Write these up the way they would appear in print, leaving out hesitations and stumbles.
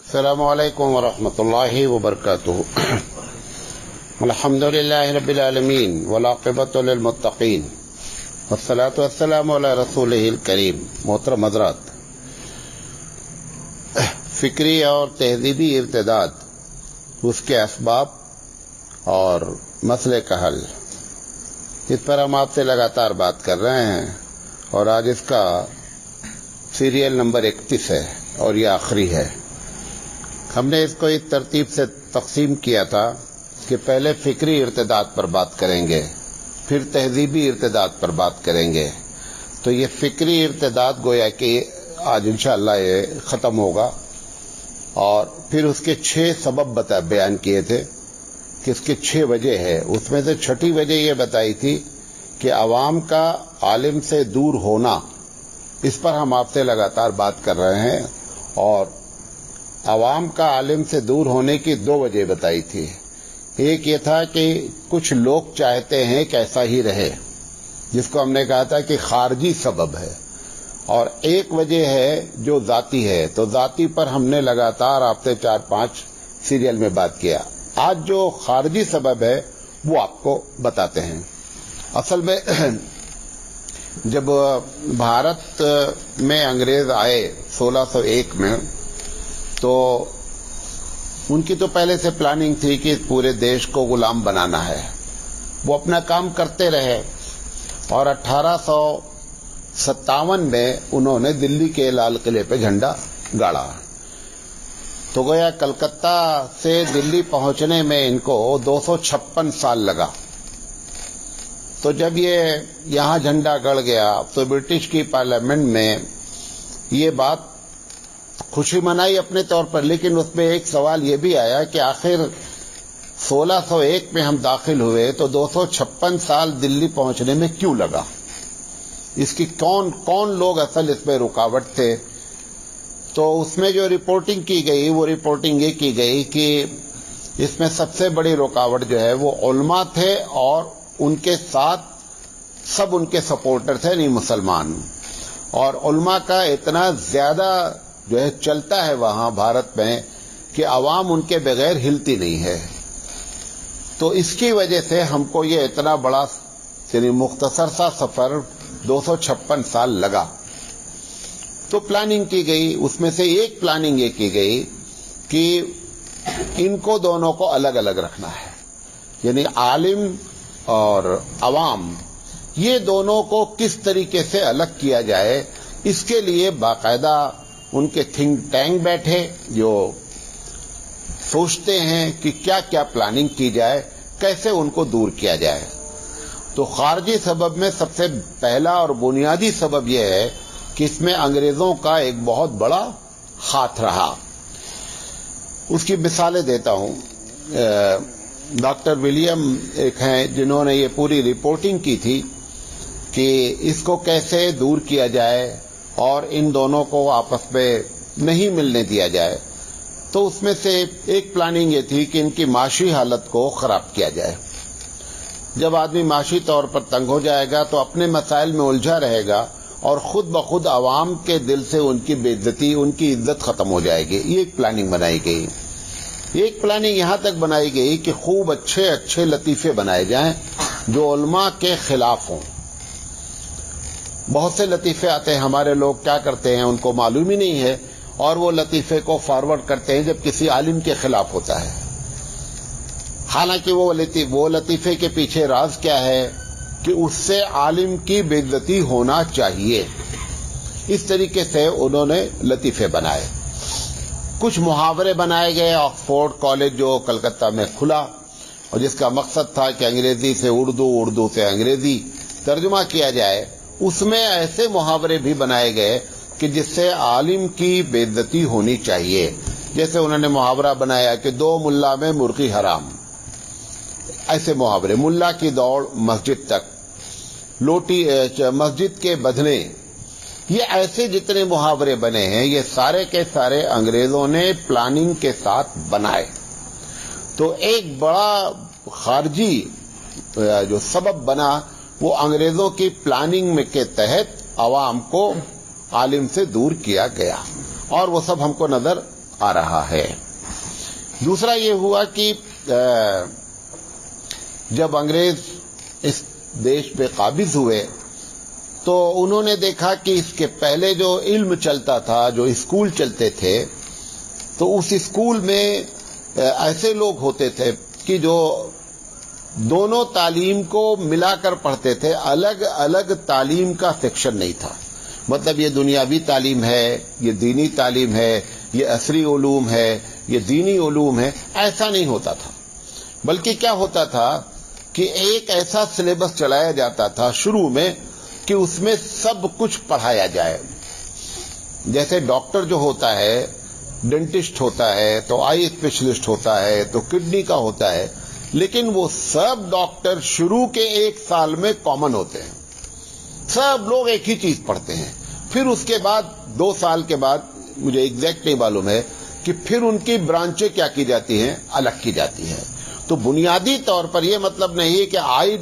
السلام علیکم ورحمۃ اللہ وبرکاتہ. الحمد للہ رب العالمین والعاقبۃ للمتقین والصلاۃ والسلام علی رسولہ الکریم. محترم حضرات، فکری اور تہذیبی ارتداد، اس کے اسباب اور مسئلے کا حل، اس پر ہم آپ سے لگاتار بات کر رہے ہیں اور آج اس کا سیریل نمبر 31 ہے اور یہ آخری ہے. ہم نے اس کو اس ترتیب سے تقسیم کیا تھا کہ پہلے فکری ارتداد پر بات کریں گے، پھر تہذیبی ارتداد پر بات کریں گے. تو یہ فکری ارتداد گویا کہ آج انشاءاللہ یہ ختم ہوگا، اور پھر اس کے 6 سبب بیان کیے تھے کہ اس کے 6 وجہ ہے. اس میں سے چھٹی وجہ یہ بتائی تھی کہ عوام کا عالم سے دور ہونا. اس پر ہم آپ سے لگاتار بات کر رہے ہیں اور عوام کا عالم سے دور ہونے کی 2 وجہ بتائی تھی. ایک یہ تھا کہ کچھ لوگ چاہتے ہیں کہ ایسا ہی رہے، جس کو ہم نے کہا تھا کہ خارجی سبب ہے، اور ایک وجہ ہے جو ذاتی ہے. تو ذاتی پر ہم نے لگاتار آپ سے 4-5 سیریل میں بات کیا. آج جو خارجی سبب ہے وہ آپ کو بتاتے ہیں. اصل میں جب بھارت میں انگریز آئے 1601 میں، تو ان کی تو پہلے سے پلاننگ تھی کہ پورے دیش کو غلام بنانا ہے. وہ اپنا کام کرتے رہے اور 1857 میں انہوں نے دلی کے لال قلعے پہ جھنڈا گاڑا. تو گویا کلکتہ سے دلی پہنچنے میں ان کو 256 سال لگا. تو جب یہ یہاں جھنڈا گڑ گیا تو برٹش کی پارلیمنٹ میں یہ بات خوشی منائی اپنے طور پر، لیکن اس میں ایک سوال یہ بھی آیا کہ آخر 1601 میں ہم داخل ہوئے تو 256 سال دلی پہنچنے میں کیوں لگا؟ اس کی کون لوگ اصل اس میں رکاوٹ تھے؟ تو اس میں جو رپورٹنگ کی گئی وہ رپورٹنگ یہ کی گئی کہ اس میں سب سے بڑی رکاوٹ جو ہے وہ علماء تھے، اور ان کے ساتھ سب ان کے سپورٹر تھے، نہیں مسلمان. اور علماء کا اتنا زیادہ جو ہے چلتا ہے وہاں بھارت میں کہ عوام ان کے بغیر ہلتی نہیں ہے. تو اس کی وجہ سے ہم کو یہ اتنا بڑا یعنی مختصر سا سفر 256 سال لگا. تو پلاننگ کی گئی. اس میں سے ایک پلاننگ یہ کی گئی کہ ان کو دونوں کو الگ الگ رکھنا ہے، یعنی عالم اور عوام، یہ دونوں کو کس طریقے سے الگ کیا جائے. اس کے لیے باقاعدہ ان کے تھنک ٹینک بیٹھے جو سوچتے ہیں کہ کیا کیا پلاننگ کی جائے، کیسے ان کو دور کیا جائے. تو خارجی سبب میں سب سے پہلا اور بنیادی سبب یہ ہے کہ اس میں انگریزوں کا ایک بہت بڑا ہاتھ رہا. اس کی مثالیں دیتا ہوں. ڈاکٹر ولیم ایک ہیں جنہوں نے یہ پوری رپورٹنگ کی تھی کہ اس کو کیسے دور کیا جائے اور ان دونوں کو آپس میں نہیں ملنے دیا جائے. تو اس میں سے ایک پلاننگ یہ تھی کہ ان کی معاشی حالت کو خراب کیا جائے. جب آدمی معاشی طور پر تنگ ہو جائے گا تو اپنے مسائل میں الجھا رہے گا اور خود بخود عوام کے دل سے ان کی بے عزتی، ان کی عزت ختم ہو جائے گی. یہ ایک پلاننگ بنائی گئی. ایک پلاننگ یہاں تک بنائی گئی کہ خوب اچھے لطیفے بنائے جائیں جو علماء کے خلاف ہوں. بہت سے لطیفے آتے ہیں، ہمارے لوگ کیا کرتے ہیں ان کو معلوم ہی نہیں ہے، اور وہ لطیفے کو فارورڈ کرتے ہیں جب کسی عالم کے خلاف ہوتا ہے. حالانکہ وہ لطیفے کے پیچھے راز کیا ہے کہ اس سے عالم کی بے عزتی ہونا چاہیے. اس طریقے سے انہوں نے لطیفے بنائے. کچھ محاورے بنائے گئے. آکسفورڈ کالج جو کلکتہ میں کھلا اور جس کا مقصد تھا کہ انگریزی سے اردو، اردو سے انگریزی ترجمہ کیا جائے، اس میں ایسے محاورے بھی بنائے گئے کہ جس سے عالم کی بے عزتی ہونی چاہیے. جیسے انہوں نے محاورہ بنایا کہ 2 ملا میں مرغی حرام. ایسے محاورے. ملا کی دوڑ مسجد تک، مسجد کے بدلے، یہ ایسے جتنے محاورے بنے ہیں یہ سارے کے سارے انگریزوں نے پلاننگ کے ساتھ بنائے. تو ایک بڑا خارجی جو سبب بنا وہ انگریزوں کی پلاننگ میں کے تحت عوام کو عالم سے دور کیا گیا، اور وہ سب ہم کو نظر آ رہا ہے۔ دوسرا یہ ہوا کہ جب انگریز اس دیش پہ قابض ہوئے تو انہوں نے دیکھا کہ اس کے پہلے جو علم چلتا تھا، جو اسکول چلتے تھے، تو اس اسکول میں ایسے لوگ ہوتے تھے کہ جو دونوں تعلیم کو ملا کر پڑھتے تھے، الگ الگ تعلیم کا سیکشن نہیں تھا۔ مطلب یہ دنیاوی تعلیم ہے، یہ دینی تعلیم ہے، یہ عصری علوم ہے، یہ دینی علوم ہے، ایسا نہیں ہوتا تھا۔ بلکہ کیا ہوتا تھا کہ ایک ایسا سلیبس چلایا جاتا تھا شروع میں کہ اس میں سب کچھ پڑھایا جائے۔ جیسے ڈاکٹر جو ہوتا ہے، ڈینٹسٹ ہوتا ہے، تو آئی اسپیشلسٹ ہوتا ہے، تو کڈنی کا ہوتا ہے، لیکن وہ سب ڈاکٹر شروع کے 1 سال میں کامن ہوتے ہیں، سب لوگ ایک ہی چیز پڑھتے ہیں۔ پھر اس کے بعد 2 سال کے بعد، مجھے ایگزیکٹ نہیں معلوم ہے کہ پھر ان کی برانچیں کیا کی جاتی ہیں، الگ کی جاتی ہیں۔ تو بنیادی طور پر یہ مطلب نہیں ہے کہ آئی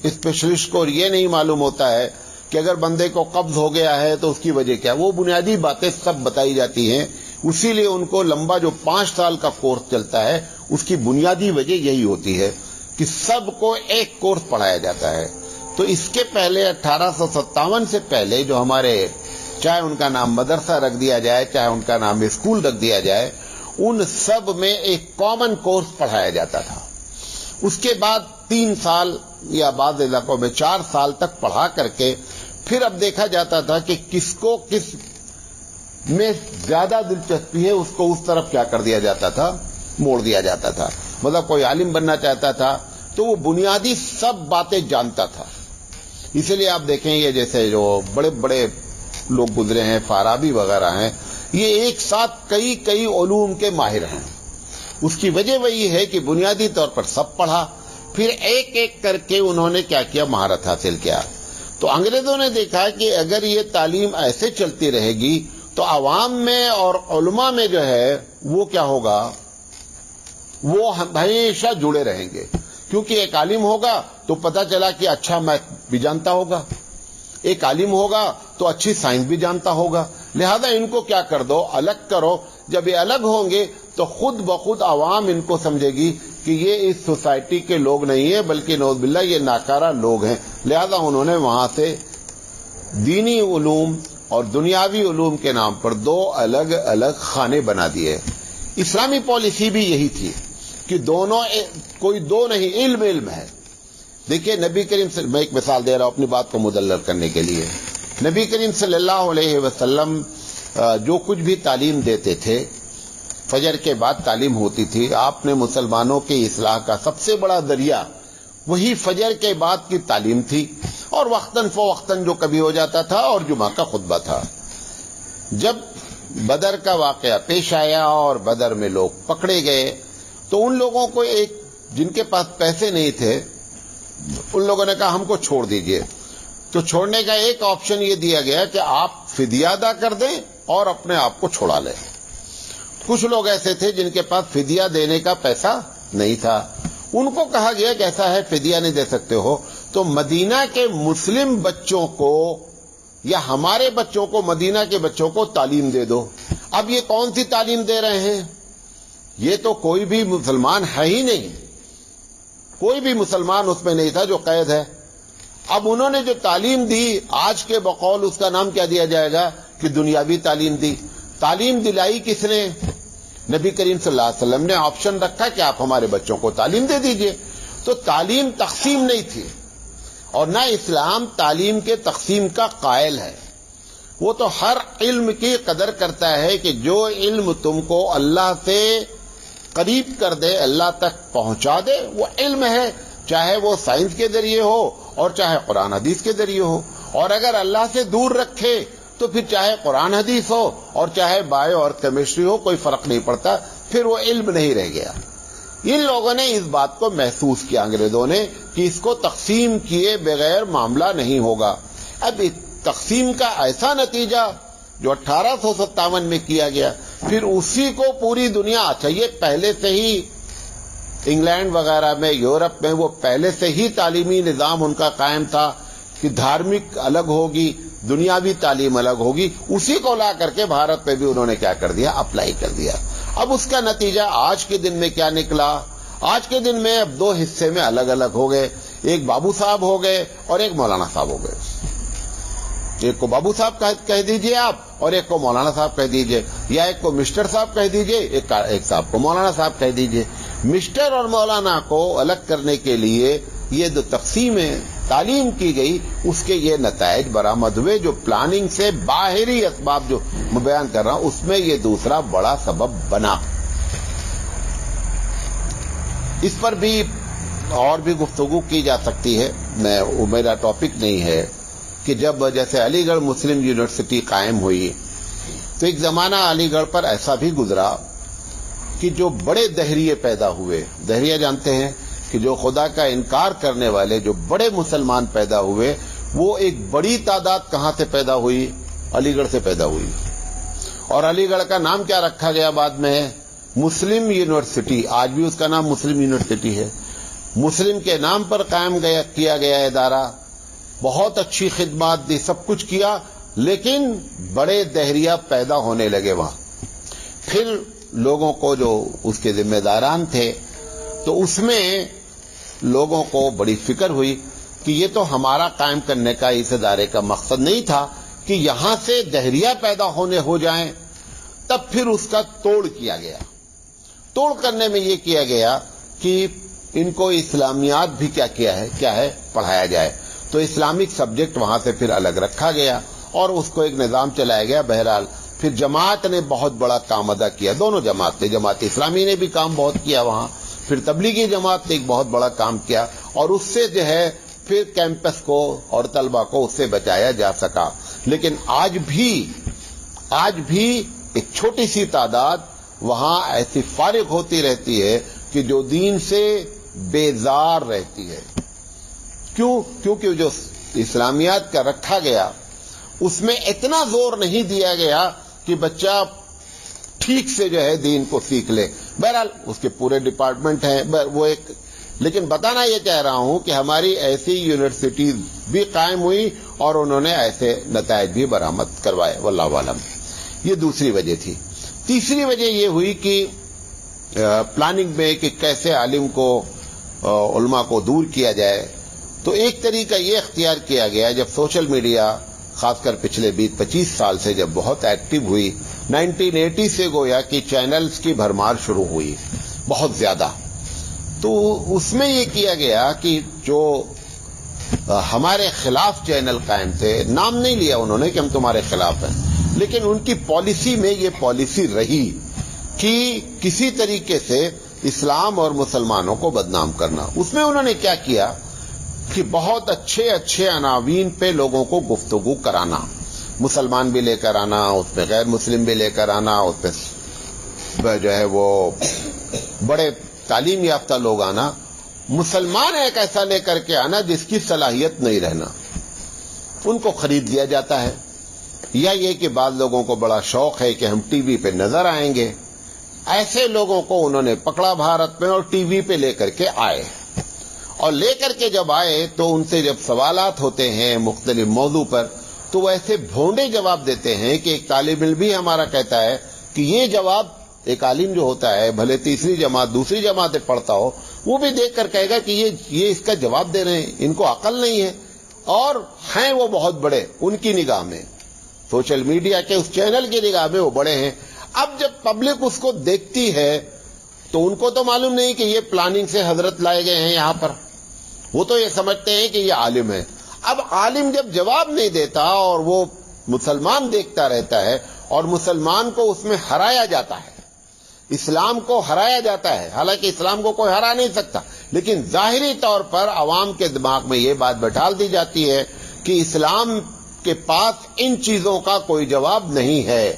اسپیشلسٹ کو یہ نہیں معلوم ہوتا ہے کہ اگر بندے کو قبض ہو گیا ہے تو اس کی وجہ کیا، وہ بنیادی باتیں سب بتائی جاتی ہیں۔ اسی لیے ان کو لمبا جو 5 سال کا کورس چلتا ہے، اس کی بنیادی وجہ یہی ہوتی ہے کہ سب کو ایک کورس پڑھایا جاتا ہے۔ تو اس کے پہلے 1857 سے پہلے جو ہمارے، چاہے ان کا نام مدرسہ رکھ دیا جائے، چاہے ان کا نام اسکول رکھ دیا جائے، ان سب میں ایک کامن کورس پڑھایا جاتا تھا۔ اس کے بعد 3 سال یا بعض علاقوں میں 4 سال تک پڑھا کر کے پھر اب دیکھا جاتا تھا کہ کس کو کس میں زیادہ دلچسپی ہے، اس کو اس طرف کیا کر دیا جاتا تھا، موڑ دیا جاتا تھا۔ مطلب کوئی عالم بننا چاہتا تھا تو وہ بنیادی سب باتیں جانتا تھا۔ اسی لیے آپ دیکھیں یہ جیسے جو بڑے بڑے لوگ گزرے ہیں، فارابی وغیرہ ہیں، یہ ایک ساتھ کئی علوم کے ماہر ہیں۔ اس کی وجہ وہی ہے کہ بنیادی طور پر سب پڑھا، پھر ایک ایک کر کے انہوں نے کیا کیا، مہارت حاصل کیا۔ تو انگریزوں نے دیکھا کہ اگر یہ تعلیم ایسے چلتی رہے گی تو عوام میں اور علماء میں جو ہے وہ کیا ہوگا، وہ ہمیشہ جڑے رہیں گے، کیونکہ ایک عالم ہوگا تو پتہ چلا کہ اچھا میتھ بھی جانتا ہوگا، ایک عالم ہوگا تو اچھی سائنس بھی جانتا ہوگا، لہذا ان کو کیا کر دو، الگ کرو۔ جب یہ الگ ہوں گے تو خود بخود عوام ان کو سمجھے گی کہ یہ اس سوسائٹی کے لوگ نہیں ہیں، بلکہ نعوذ باللہ یہ ناکارہ لوگ ہیں۔ لہذا انہوں نے وہاں سے دینی علوم اور دنیاوی علوم کے نام پر 2 الگ الگ خانے بنا دیے۔ اسلامی پالیسی بھی یہی تھی کہ دونوں، کوئی 2 نہیں، علم ہے۔ دیکھیے نبی کریم سے میں ایک مثال دے رہا ہوں اپنی بات کو مدلل کرنے کے لیے۔ نبی کریم صلی اللہ علیہ وسلم جو کچھ بھی تعلیم دیتے تھے، فجر کے بعد تعلیم ہوتی تھی۔ آپ نے مسلمانوں کی اصلاح کا سب سے بڑا ذریعہ وہی فجر کے بعد کی تعلیم تھی، اور وقتاً فوقتاً جو کبھی ہو جاتا تھا، اور جمعہ کا خطبہ تھا۔ جب بدر کا واقعہ پیش آیا اور بدر میں لوگ پکڑے گئے تو ان لوگوں کو جن کے پاس پیسے نہیں تھے، ان لوگوں نے کہا ہم کو چھوڑ دیجئے۔ تو چھوڑنے کا ایک آپشن یہ دیا گیا کہ آپ فدیہ ادا کر دیں اور اپنے آپ کو چھوڑا لیں۔ کچھ لوگ ایسے تھے جن کے پاس فدیہ دینے کا پیسہ نہیں تھا، ان کو کہا گیا کہ ایسا ہے فدیہ نہیں دے سکتے ہو تو مدینہ کے مسلم بچوں کو یا ہمارے بچوں کو، مدینہ کے بچوں کو تعلیم دے دو۔ اب یہ کون سی تعلیم دے رہے ہیں؟ یہ تو کوئی بھی مسلمان ہے ہی نہیں، کوئی بھی مسلمان اس میں نہیں تھا جو قید ہے۔ اب انہوں نے جو تعلیم دی، آج کے بقول اس کا نام کیا دیا جائے گا کہ دنیاوی تعلیم دی۔ تعلیم دلائی کس نے؟ نبی کریم صلی اللہ علیہ وسلم نے آپشن رکھا کہ آپ ہمارے بچوں کو تعلیم دے دیجئے۔ تو تعلیم تقسیم نہیں تھی، اور نہ اسلام تعلیم کے تقسیم کا قائل ہے۔ وہ تو ہر علم کی قدر کرتا ہے کہ جو علم تم کو اللہ سے قریب کر دے، اللہ تک پہنچا دے، وہ علم ہے، چاہے وہ سائنس کے ذریعے ہو اور چاہے قرآن حدیث کے ذریعے ہو۔ اور اگر اللہ سے دور رکھے تو پھر چاہے قرآن حدیث ہو اور چاہے بایو اور کیمسٹری ہو، کوئی فرق نہیں پڑتا، پھر وہ علم نہیں رہ گیا۔ ان لوگوں نے اس بات کو محسوس کیا، انگریزوں نے، کہ اس کو تقسیم کیے بغیر معاملہ نہیں ہوگا۔ اب تقسیم کا ایسا نتیجہ جو 1857 میں کیا گیا، پھر اسی کو پوری دنیا، اچھا یہ پہلے سے ہی انگلینڈ وغیرہ میں، یورپ میں، وہ پہلے سے ہی تعلیمی نظام ان کا قائم تھا کہ دھارمک الگ ہوگی، دنیاوی تعلیم الگ ہوگی، اسی کو لا کر کے بھارت پہ بھی انہوں نے کیا کر دیا، اپلائی کر دیا۔ اب اس کا نتیجہ آج کے دن میں کیا نکلا؟ آج کے دن میں اب دو حصے میں الگ الگ ہو گئے، ایک بابو صاحب ہو گئے اور ایک مولانا صاحب ہو گئے. ایک کو بابو صاحب کہہ دیجئے آپ اور ایک کو مولانا صاحب کہہ دیجئے، یا ایک کو مسٹر صاحب کہہ دیجئے، ایک صاحب کو مولانا صاحب کہہ دیجئے. مسٹر اور مولانا کو الگ کرنے کے لیے یہ جو تقسیم تعلیم کی گئی، اس کے یہ نتائج برآمد ہوئے، جو پلاننگ سے باہری اسباب جو میں بیان کر رہا ہوں اس میں یہ دوسرا بڑا سبب بنا. اس پر بھی اور بھی گفتگو کی جا سکتی ہے، میرا ٹاپک نہیں ہے. کہ جب جیسے علی گڑھ مسلم یونیورسٹی قائم ہوئی تو ایک زمانہ علی گڑھ پر ایسا بھی گزرا کہ جو بڑے دہریے پیدا ہوئے. دہریہ جانتے ہیں کہ جو خدا کا انکار کرنے والے جو بڑے مسلمان پیدا ہوئے، وہ ایک بڑی تعداد کہاں سے پیدا ہوئی؟ علی گڑھ سے پیدا ہوئی. اور علی گڑھ کا نام کیا رکھا گیا بعد میں؟ مسلم یونیورسٹی. آج بھی اس کا نام مسلم یونیورسٹی ہے. مسلم کے نام پر قائم کیا گیا ادارہ. بہت اچھی خدمات دی، سب کچھ کیا، لیکن بڑے دہریہ پیدا ہونے لگے وہاں. پھر لوگوں کو جو اس کے ذمہ داران تھے تو اس میں لوگوں کو بڑی فکر ہوئی کہ یہ تو ہمارا قائم کرنے کا اس ادارے کا مقصد نہیں تھا کہ یہاں سے دہریہ پیدا ہو جائیں. تب پھر اس کا توڑ کیا گیا. توڑ کرنے میں یہ کیا گیا کہ ان کو اسلامیات بھی کیا ہے پڑھایا جائے. تو اسلامک سبجیکٹ وہاں سے پھر الگ رکھا گیا اور اس کو ایک نظام چلایا گیا. بہرحال پھر جماعت نے بہت بڑا کام ادا کیا. دونوں جماعت نے، جماعت اسلامی نے بھی کام بہت کیا وہاں، پھر تبلیغی جماعت نے ایک بہت بڑا کام کیا، اور اس سے جو ہے پھر کیمپس کو اور طلبہ کو اس سے بچایا جا سکا. لیکن آج بھی ایک چھوٹی سی تعداد وہاں ایسی فارغ ہوتی رہتی ہے کہ جو دین سے بیزار رہتی ہے. کیونکہ جو اسلامیات کا رکھا گیا اس میں اتنا زور نہیں دیا گیا کہ بچہ ٹھیک سے جو ہے دین کو سیکھ لے. بہرحال اس کے پورے ڈپارٹمنٹ ہیں وہ ایک. لیکن بتانا یہ چاہ رہا ہوں کہ ہماری ایسی یونیورسٹیز بھی قائم ہوئی اور انہوں نے ایسے نتائج بھی برآمد کروائے، واللہ عالم. یہ دوسری وجہ تھی. تیسری وجہ یہ ہوئی کہ پلاننگ میں کہ کیسے عالم کو علماء کو دور کیا جائے. تو ایک طریقہ یہ اختیار کیا گیا، جب سوشل میڈیا خاص کر پچھلے 20-25 سال سے جب بہت ایکٹیو ہوئی، 1980 سے گویا کہ چینلز کی بھرمار شروع ہوئی بہت زیادہ. تو اس میں یہ کیا گیا کہ جو ہمارے خلاف چینل قائم تھے، نام نہیں لیا انہوں نے کہ ہم تمہارے خلاف ہیں، لیکن ان کی پالیسی میں یہ پالیسی رہی کہ کسی طریقے سے اسلام اور مسلمانوں کو بدنام کرنا. اس میں انہوں نے کیا کیا کہ بہت اچھے عناوین پہ لوگوں کو گفتگو کرانا، مسلمان بھی لے کر آنا، اس پہ غیر مسلم بھی لے کر آنا، اس پہ جو ہے وہ بڑے تعلیم یافتہ لوگ آنا. مسلمان ایک ایسا لے کر کے آنا جس کی صلاحیت نہیں رہنا، ان کو خرید لیا جاتا ہے. یا یہ کہ بعض لوگوں کو بڑا شوق ہے کہ ہم ٹی وی پہ نظر آئیں گے، ایسے لوگوں کو انہوں نے پکڑا بھارت میں اور ٹی وی پہ لے کر کے آئے. اور لے کر کے جب آئے تو ان سے جب سوالات ہوتے ہیں مختلف موضوع پر تو وہ ایسے بھونڈے جواب دیتے ہیں کہ ایک طالب علم بھی ہمارا کہتا ہے کہ یہ جواب ایک عالم جو ہوتا ہے، بھلے تیسری جماعت دوسری جماعت پڑھتا ہو، وہ بھی دیکھ کر کہے گا کہ یہ اس کا جواب دے رہے ہیں، ان کو عقل نہیں ہے. اور ہیں وہ بہت بڑے ان کی نگاہ میں، سوشل میڈیا کے اس چینل کی نگاہ میں وہ بڑے ہیں. اب جب پبلک اس کو دیکھتی ہے تو ان کو تو معلوم نہیں کہ یہ پلاننگ سے حضرت لائے گئے ہیں یہاں پر، وہ تو یہ سمجھتے ہیں کہ یہ عالم ہے. اب عالم جب جواب نہیں دیتا اور وہ مسلمان دیکھتا رہتا ہے اور مسلمان کو اس میں ہرایا جاتا ہے، اسلام کو ہرایا جاتا ہے، حالانکہ اسلام کو کوئی ہرا نہیں سکتا، لیکن ظاہری طور پر عوام کے دماغ میں یہ بات بٹھال دی جاتی ہے کہ اسلام کے پاس ان چیزوں کا کوئی جواب نہیں ہے،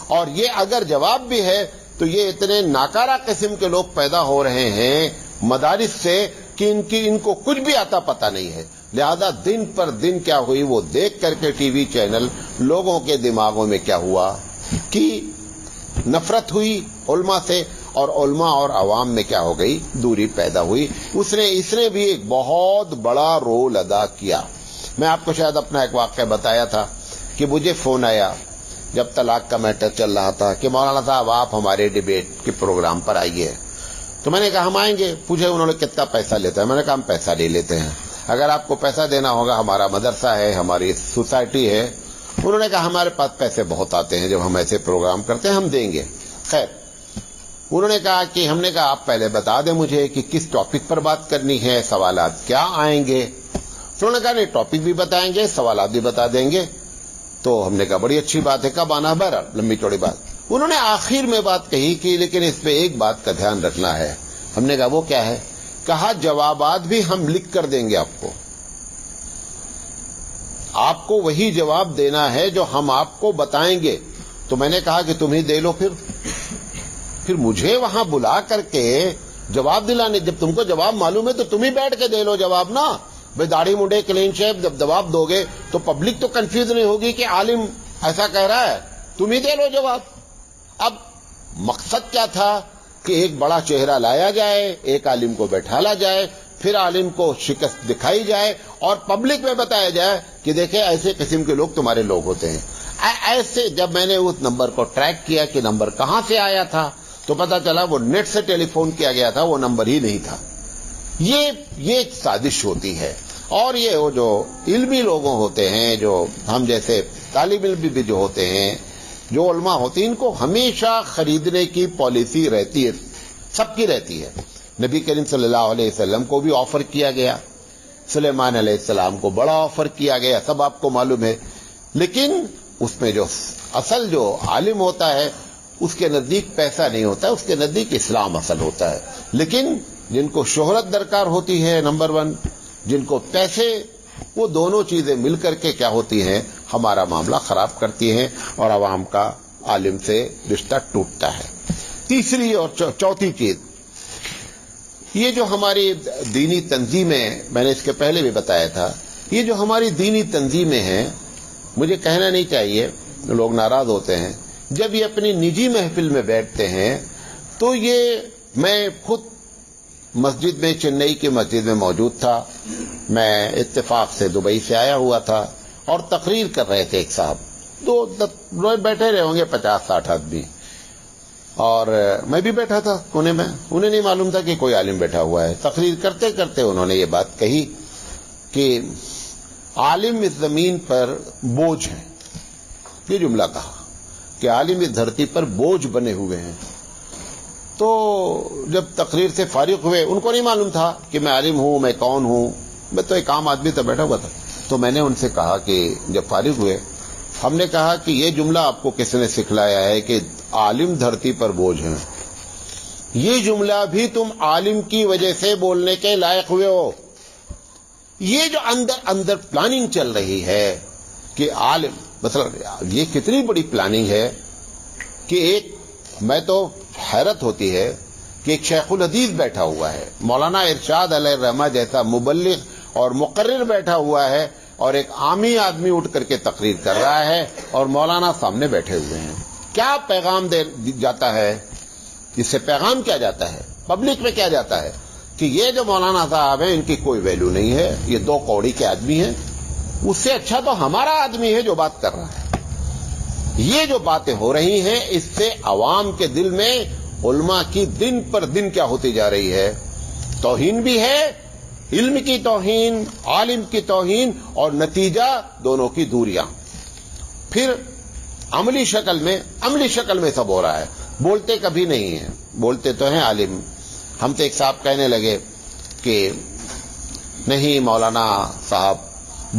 اور یہ اگر جواب بھی ہے تو یہ اتنے ناکارہ قسم کے لوگ پیدا ہو رہے ہیں مدارس سے کہ ان کو کچھ بھی آتا پتہ نہیں ہے. لہذا دن پر دن کیا ہوئی، وہ دیکھ کر کے ٹی وی چینل لوگوں کے دماغوں میں کیا ہوا کہ نفرت ہوئی علماء سے، اور علماء اور عوام میں کیا ہو گئی، دوری پیدا ہوئی. اس نے بھی ایک بہت بڑا رول ادا کیا. میں آپ کو شاید اپنا ایک واقعہ بتایا تھا کہ مجھے فون آیا جب طلاق کا میٹر چل رہا تھا کہ مولانا صاحب آپ ہمارے ڈیبیٹ کے پروگرام پر آئیے. تو میں نے کہا ہم آئیں گے. پوچھے انہوں نے کتنا پیسہ لیتا ہے. میں نے کہا ہم پیسہ نہیں لیتے ہیں, اگر آپ کو پیسہ دینا ہوگا ہمارا مدرسہ ہے, ہماری سوسائٹی ہے. انہوں نے کہا ہمارے پاس پیسے بہت آتے ہیں جب ہم ایسے پروگرام کرتے ہیں, ہم دیں گے. خیر, انہوں نے کہا کہ ہم نے کہا آپ پہلے بتا دیں مجھے کہ کس ٹاپک پر بات کرنی ہے, سوالات کیا آئیں گے. انہوں نے کہا نہیں ٹاپک بھی بتائیں گے, سوالات بھی بتا دیں گے. تو ہم نے کہا بڑی اچھی بات ہے, کب آنا. بہرحال لمبی چوڑی بات. انہوں نے آخر میں بات کہی کہ لیکن اس پہ ایک بات کا دھیان رکھنا ہے. ہم نے کہا وہ کیا ہے. کہا جوابات بھی ہم لکھ کر دیں گے آپ کو وہی جواب دینا ہے جو ہم آپ کو بتائیں گے. تو میں نے کہا کہ تم ہی دے لو. پھر مجھے وہاں بلا کر کے جواب دلانے, جب تم کو جواب معلوم ہے تو تم ہی بیٹھ کے دے لو جواب نا. بھائی داڑھی منڈے کلین شیپ جب جواب دو گے تو پبلک تو کنفیوز نہیں ہوگی کہ عالم ایسا کہہ رہا ہے, تم ہی دے لو جواب. اب مقصد کیا تھا کہ ایک بڑا چہرہ لایا جائے, ایک عالم کو بیٹھالا جائے, پھر عالم کو شکست دکھائی جائے اور پبلک میں بتایا جائے کہ دیکھیں ایسے قسم کے لوگ تمہارے لوگ ہوتے ہیں. ایسے جب میں نے اس نمبر کو ٹریک کیا کہ نمبر کہاں سے آیا تھا تو پتا چلا وہ نیٹ سے ٹیلی فون کیا گیا تھا, وہ نمبر ہی نہیں تھا. یہ ایک سازش ہوتی ہے. اور یہ وہ جو علمی لوگوں ہوتے ہیں, جو ہم جیسے طالب علم بھی جو ہوتے ہیں, جو علماء ہوتے ہیں, ان کو ہمیشہ خریدنے کی پالیسی رہتی ہے, سب کی رہتی ہے. نبی کریم صلی اللہ علیہ وسلم کو بھی آفر کیا گیا, سلیمان علیہ السلام کو بڑا آفر کیا گیا, سب آپ کو معلوم ہے. لیکن اس میں جو اصل جو عالم ہوتا ہے اس کے نزدیک پیسہ نہیں ہوتا ہے, اس کے نزدیک اسلام اصل ہوتا ہے. لیکن جن کو شہرت درکار ہوتی ہے نمبر 1, جن کو پیسے, وہ دونوں چیزیں مل کر کے کیا ہوتی ہیں, ہمارا معاملہ خراب کرتی ہیں اور عوام کا عالم سے رشتہ ٹوٹتا ہے. تیسری اور چوتھی چیز, یہ جو ہماری دینی تنظیمیں, میں نے اس کے پہلے بھی بتایا تھا, یہ جو ہماری دینی تنظیمیں ہیں, مجھے کہنا نہیں چاہیے, لوگ ناراض ہوتے ہیں, جب یہ اپنی نجی محفل میں بیٹھتے ہیں تو یہ, میں خود مسجد میں, چنئی کی مسجد میں موجود تھا, میں اتفاق سے دبئی سے آیا ہوا تھا اور تقریر کر رہے تھے ایک صاحب, دو بیٹھے رہے ہوں گے 50-60 آدمی, اور میں بھی بیٹھا تھا کونے میں. انہیں نہیں معلوم تھا کہ کوئی عالم بیٹھا ہوا ہے. تقریر کرتے کرتے انہوں نے یہ بات کہی کہ عالم اس زمین پر بوجھ ہیں. یہ جملہ کہا کہ عالم اس دھرتی پر بوجھ بنے ہوئے ہیں. تو جب تقریر سے فارغ ہوئے, ان کو نہیں معلوم تھا کہ میں عالم ہوں, میں کون ہوں, میں تو ایک عام آدمی تھا, بیٹھا ہوا تھا. تو میں نے ان سے کہا کہ جب فارغ ہوئے, ہم نے کہا کہ یہ جملہ آپ کو کس نے سکھلایا ہے کہ عالم دھرتی پر بوجھ ہیں؟ یہ جملہ بھی تم عالم کی وجہ سے بولنے کے لائق ہوئے ہو. یہ جو اندر پلاننگ چل رہی ہے کہ عالم, مطلب یہ کتنی بڑی پلاننگ ہے کہ ایک, میں تو حیرت ہوتی ہے کہ ایک شیخ الحدیث بیٹھا ہوا ہے, مولانا ارشاد علیہ الرحمہ جیسا مبلغ اور مقرر بیٹھا ہوا ہے, اور ایک عامی آدمی اٹھ کر کے تقریر کر رہا ہے اور مولانا سامنے بیٹھے ہوئے ہیں. کیا پیغام جاتا ہے اس سے؟ پیغام کیا جاتا ہے پبلک میں؟ کیا جاتا ہے کہ یہ جو مولانا صاحب ہیں ان کی کوئی ویلیو نہیں ہے, یہ 2 کوڑی کے آدمی ہیں, اس سے اچھا تو ہمارا آدمی ہے جو بات کر رہا ہے. یہ جو باتیں ہو رہی ہیں اس سے عوام کے دل میں علماء کی دن پر دن کیا ہوتی جا رہی ہے, توہین بھی ہے, علم کی توہین, عالم کی توہین, اور نتیجہ دونوں کی دوریاں. پھر عملی شکل میں سب ہو رہا ہے, بولتے کبھی نہیں ہیں. بولتے تو ہیں عالم. ہم تو ایک صاحب کہنے لگے کہ نہیں مولانا صاحب,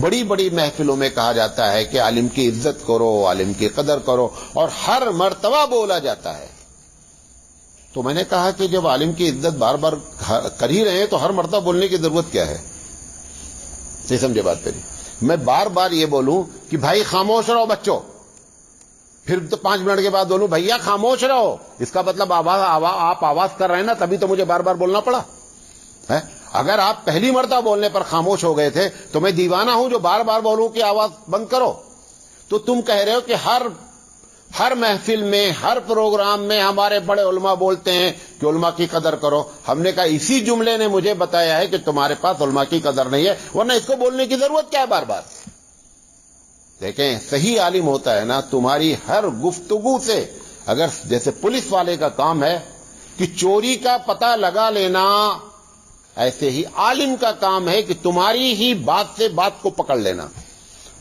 بڑی بڑی محفلوں میں کہا جاتا ہے کہ عالم کی عزت کرو, عالم کی قدر کرو, اور ہر مرتبہ بولا جاتا ہے. تو میں نے کہا کہ جب عالم کی عزت بار بار کر ہی رہے ہیں تو ہر مرتبہ بولنے کی ضرورت کیا ہے؟ نہیں سمجھے بات میری؟ میں بار بار یہ بولوں کہ بھائی خاموش رہو بچوں, پھر تو 5 منٹ کے بعد بولوں بھیا خاموش رہو, اس کا مطلب آپ آواز کر رہے ہیں نا, تبھی تو مجھے بار بار بولنا پڑا ہے. اگر آپ پہلی مرتبہ بولنے پر خاموش ہو گئے تھے تو میں دیوانہ ہوں جو بار بار بولوں کہ آواز بند کرو. تو تم کہہ رہے ہو کہ ہر محفل میں, ہر پروگرام میں ہمارے بڑے علماء بولتے ہیں کہ علماء کی قدر کرو. ہم نے کہا اسی جملے نے مجھے بتایا ہے کہ تمہارے پاس علماء کی قدر نہیں ہے, ورنہ اس کو بولنے کی ضرورت کیا ہے بار بار؟ دیکھیں صحیح عالم ہوتا ہے نا، تمہاری ہر گفتگو سے، اگر جیسے پولیس والے کا کام ہے کہ چوری کا پتہ لگا لینا، ایسے ہی عالم کا کام ہے کہ تمہاری ہی بات سے بات کو پکڑ لینا.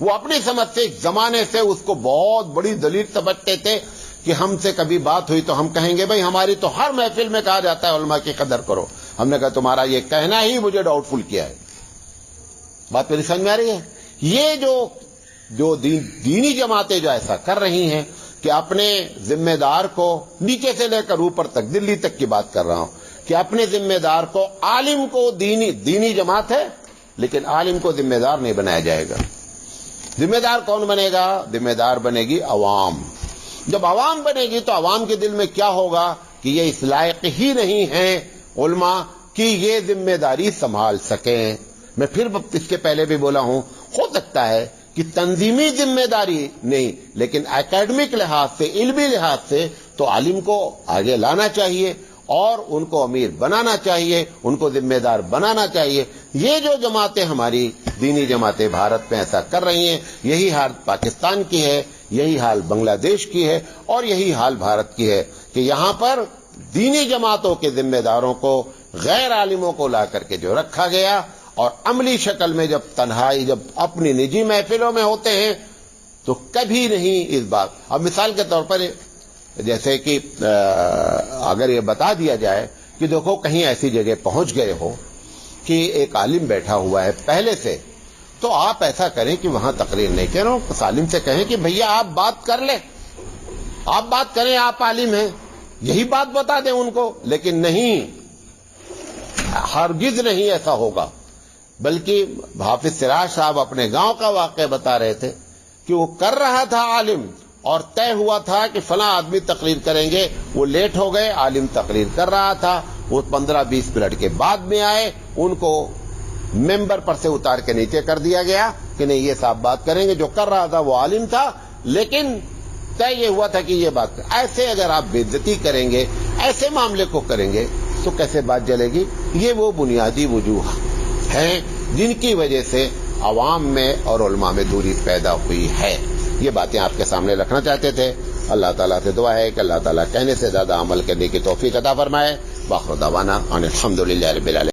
وہ اپنی سمجھ سے ایک زمانے سے اس کو بہت بڑی دلیل سمجھتے تھے کہ ہم سے کبھی بات ہوئی تو ہم کہیں گے بھائی ہماری تو ہر محفل میں کہا جاتا ہے علماء کی قدر کرو. ہم نے کہا تمہارا یہ کہنا ہی مجھے ڈاؤٹ فل کیا ہے. بات میری سمجھ میں آ رہی ہے؟ یہ جو دینی جماعتیں جو ایسا کر رہی ہیں کہ اپنے ذمہ دار کو نیچے سے لے کر اوپر تک، دلی تک کی بات کر رہا ہوں، کہ اپنے ذمہ دار کو، عالم کو، دینی جماعت ہے لیکن عالم کو ذمہ دار نہیں بنایا جائے گا. ذمہ دار کون بنے گا؟ ذمہ دار بنے گی عوام. جب عوام بنے گی تو عوام کے دل میں کیا ہوگا کہ یہ اس لائق ہی نہیں ہیں علماء کہ یہ ذمہ داری سنبھال سکیں. میں پھر اس کے پہلے بھی بولا ہوں، ہو سکتا ہے کہ تنظیمی ذمہ داری نہیں لیکن اکیڈمک لحاظ سے، علمی لحاظ سے تو عالم کو آگے لانا چاہیے اور ان کو امیر بنانا چاہیے، ان کو ذمہ دار بنانا چاہیے. یہ جو جماعتیں ہماری دینی جماعتیں بھارت میں ایسا کر رہی ہیں، یہی حال پاکستان کی ہے، یہی حال بنگلہ دیش کی ہے اور یہی حال بھارت کی ہے کہ یہاں پر دینی جماعتوں کے ذمہ داروں کو غیر عالموں کو لا کر کے جو رکھا گیا، اور عملی شکل میں جب تنہائی، جب اپنی نجی محفلوں میں ہوتے ہیں تو کبھی نہیں اس بات. اب مثال کے طور پر جیسے کہ اگر یہ بتا دیا جائے کہ دیکھو کہیں ایسی جگہ پہنچ گئے ہو کہ ایک عالم بیٹھا ہوا ہے پہلے سے، تو آپ ایسا کریں کہ وہاں تقریر نہیں کرو، اس عالم سے کہیں کہ بھیا آپ بات کر لیں، آپ بات کریں، آپ عالم ہیں، یہی بات بتا دیں ان کو. لیکن نہیں، ہرگز نہیں ایسا ہوگا. بلکہ حافظ سراج صاحب اپنے گاؤں کا واقعہ بتا رہے تھے کہ وہ کر رہا تھا عالم، اور طے ہوا تھا کہ فلاں آدمی تقریر کریں گے، وہ لیٹ ہو گئے، عالم تقریر کر رہا تھا، وہ 15-20 منٹ کے بعد میں آئے، ان کو ممبر پر سے اتار کے نیچے کر دیا گیا کہ نہیں یہ صاحب بات کریں گے. جو کر رہا تھا وہ عالم تھا لیکن طے یہ ہوا تھا کہ یہ بات ایسے اگر آپ بے عزتی کریں گے، ایسے معاملے کو کریں گے تو کیسے بات چلے گی؟ یہ وہ بنیادی وجوہ ہیں جن کی وجہ سے عوام میں اور علماء میں دوری پیدا ہوئی ہے. یہ باتیں آپ کے سامنے رکھنا چاہتے تھے. اللہ تعالیٰ سے دعا ہے کہ اللہ تعالیٰ کہنے سے زیادہ عمل کرنے کی توفیق عطا فرمائے. باخر دعوانا ان الحمدللہ رب العالمین.